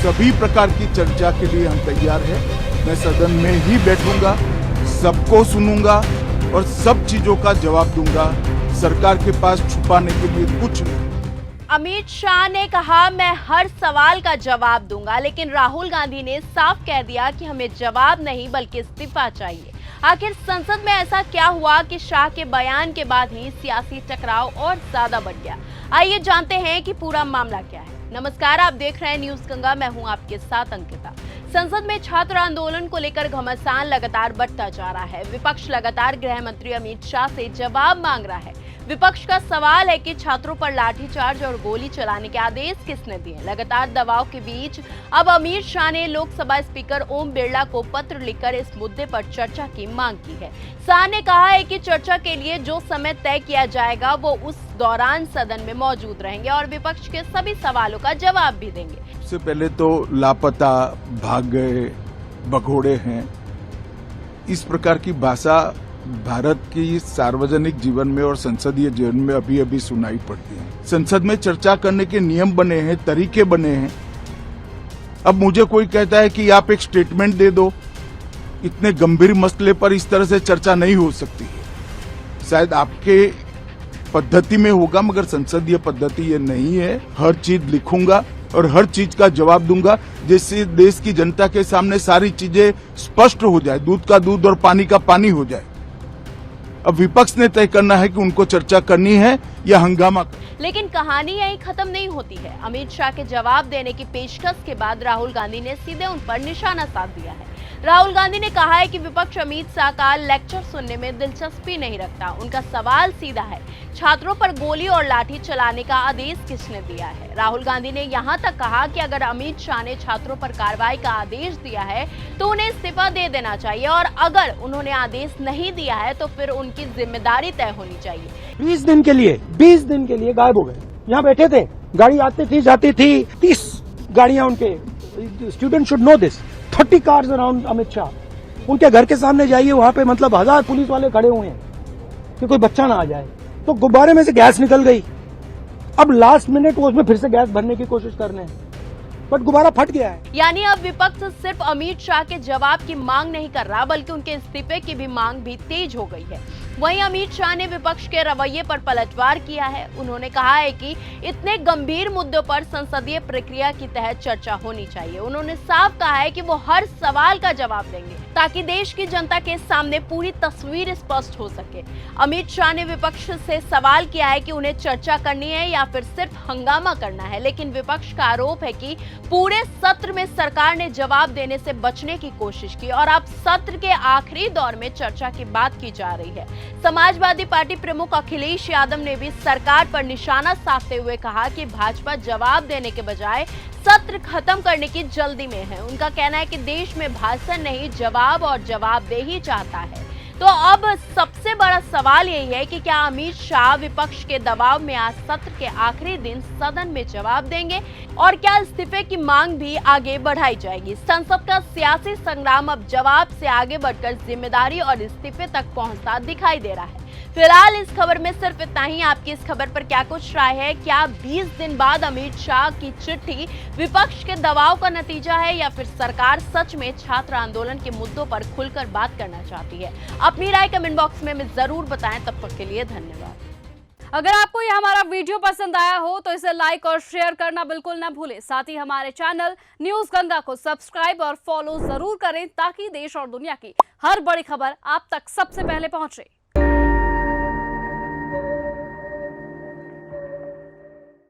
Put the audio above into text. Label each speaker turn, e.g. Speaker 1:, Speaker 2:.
Speaker 1: सभी प्रकार की चर्चा के लिए हम तैयार हैं। मैं सदन में ही बैठूंगा, सबको सुनूंगा और सब चीजों का जवाब दूंगा। सरकार के पास छुपाने के लिए कुछ नहीं।
Speaker 2: अमित शाह ने कहा मैं हर सवाल का जवाब दूंगा, लेकिन राहुल गांधी ने साफ कह दिया कि हमें जवाब नहीं बल्कि इस्तीफा चाहिए। आखिर संसद में ऐसा क्या हुआ कि शाह के बयान के बाद ही सियासी टकराव और ज्यादा बढ़ गया? आइए जानते हैं कि पूरा मामला क्या है। नमस्कार, आप देख रहे हैं न्यूज गंगा, मैं हूं आपके साथ अंकिता। संसद में छात्र आंदोलन को लेकर घमासान लगातार बढ़ता जा रहा है। विपक्ष लगातार गृह मंत्री अमित शाह से जवाब मांग रहा है। विपक्ष का सवाल है कि छात्रों पर लाठीचार्ज और गोली चलाने के आदेश किसने दिए? लगातार दबाव के बीच अब अमित शाह ने लोकसभा स्पीकर ओम बिरला को पत्र लिखकर इस मुद्दे पर चर्चा की मांग की है। शाह ने कहा है कि चर्चा के लिए जो समय तय किया जाएगा वो उस दौरान सदन में मौजूद रहेंगे और विपक्ष के सभी सवालों का जवाब भी देंगे।
Speaker 1: सबसे पहले तो लापता, भाग गए, भगोड़े हैं, इस प्रकार की भाषा भारत की सार्वजनिक जीवन में और संसदीय जीवन में अभी अभी सुनाई पड़ती है। संसद में चर्चा करने के नियम बने हैं, तरीके बने हैं। अब मुझे कोई कहता है कि आप एक स्टेटमेंट दे दो, इतने गंभीर मसले पर इस तरह से चर्चा नहीं हो सकती है। शायद आपके पद्धति में होगा, मगर संसदीय पद्धति ये नहीं है। हर चीज लिखूंगा और हर चीज का जवाब दूंगा, जिससे देश की जनता के सामने सारी चीजें स्पष्ट हो जाए, दूध का दूध और पानी का पानी हो जाए। अब विपक्ष ने तय करना है कि उनको चर्चा करनी है या हंगामा करना।
Speaker 2: लेकिन कहानी यहीं खत्म नहीं होती है। अमित शाह के जवाब देने की पेशकश के बाद राहुल गांधी ने सीधे उन पर निशाना साध दिया है। राहुल गांधी ने कहा है कि विपक्ष अमित शाह का लेक्चर सुनने में दिलचस्पी नहीं रखता। उनका सवाल सीधा है, छात्रों पर गोली और लाठी चलाने का आदेश किसने दिया है? राहुल गांधी ने यहां तक कहा कि अगर अमित शाह ने छात्रों पर कार्रवाई का आदेश दिया है तो उन्हें इस्तीफा दे देना चाहिए, और अगर उन्होंने आदेश नहीं दिया है तो फिर उनकी जिम्मेदारी तय होनी चाहिए।
Speaker 3: 20 दिन के लिए गायब हो गए। यहाँ बैठे थे, गाड़ी आती थी जाती थी, 30 गाड़ियां उनके। Student should know this. 30 cars around Amit Shah. उनके घर के सामने जाइए, वहां पे मतलब 1000 पुलिस वाले खड़े हुए हैं कि कोई बच्चा ना आ जाए। तो गुब्बारे में से गैस निकल गई। अब लास्ट मिनट वो उसमें फिर से गैस भरने की कोशिश कर रहे हैं, बट गुब्बारा फट गया है।
Speaker 2: यानी अब विपक्ष सिर्फ अमित शाह के जवाब की मांग नहीं कर रहा, बल्कि उनके इस्तीफे की भी मांग भी तेज हो गई है। वहीं अमित शाह ने विपक्ष के रवैये पर पलटवार किया है। उन्होंने कहा है कि इतने गंभीर मुद्दों पर संसदीय प्रक्रिया की तहत चर्चा होनी चाहिए। उन्होंने साफ कहा है कि वो हर सवाल का जवाब देंगे ताकि देश की जनता के सामने पूरी तस्वीर स्पष्ट हो सके। अमित शाह ने विपक्ष से सवाल किया है कि उन्हें चर्चा करनी है या फिर सिर्फ हंगामा करना है, लेकिन विपक्ष का आरोप है कि पूरे सत्र में सरकार ने जवाब देने से बचने की कोशिश की और अब सत्र के आखिरी दौर में चर्चा की बात की जा रही है। समाजवादी पार्टी प्रमुख अखिलेश यादव ने भी सरकार पर निशाना साधते हुए कहा कि भाजपा जवाब देने के बजाय सत्र खत्म करने की जल्दी में है। उनका कहना है कि देश में भाषण नहीं, जवाब और जवाबदेही चाहता है। तो अब सबसे बड़ा सवाल यही है कि क्या अमित शाह विपक्ष के दबाव में आज सत्र के आखिरी दिन सदन में जवाब देंगे, और क्या इस्तीफे की मांग भी आगे बढ़ाई जाएगी? संसद का सियासी संग्राम अब जवाब से आगे बढ़कर जिम्मेदारी और इस्तीफे तक पहुंचता दिखाई दे रहा है। फिलहाल इस खबर में सिर्फ इतना ही। आपकी इस खबर पर क्या कुछ राय है? क्या 20 दिन बाद अमित शाह की चिट्ठी विपक्ष के दबाव का नतीजा है, या फिर सरकार सच में छात्र आंदोलन के मुद्दों पर खुलकर बात करना चाहती है? अपनी राय कमेंट बॉक्स में जरूर बताएं। तब तक के लिए धन्यवाद।
Speaker 4: अगर आपको यह हमारा वीडियो पसंद आया हो तो इसे लाइक और शेयर करना बिल्कुल ना भूलें। साथ ही हमारे चैनल न्यूज गंगा को सब्सक्राइब और फॉलो जरूर करें ताकि देश और दुनिया की हर बड़ी खबर आप तक सबसे पहले पहुंचे।